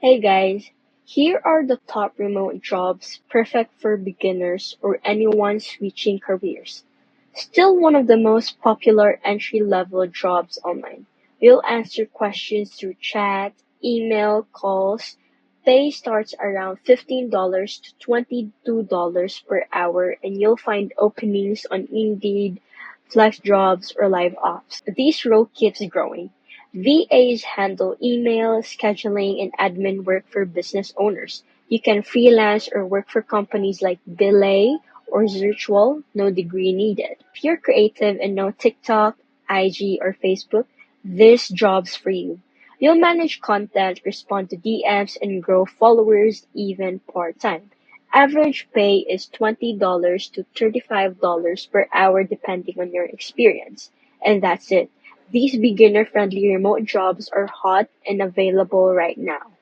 Hey guys, here are the top remote jobs perfect for beginners or anyone switching careers. Still one of the most popular entry-level jobs online. You'll answer questions through chat, email, calls. Pay starts around $15 to $22 per hour and you'll find openings on Indeed, FlexJobs, or LiveOps. This role keeps growing. VAs handle email, scheduling, and admin work for business owners. You can freelance or work for companies like Belay or Zirtual, no degree needed. If you're creative and know TikTok, IG, or Facebook, this job's for you. You'll manage content, respond to DMs, and grow followers even part-time. Average pay is $20 to $35 per hour depending on your experience. And that's it. These beginner-friendly remote jobs are hot and available right now.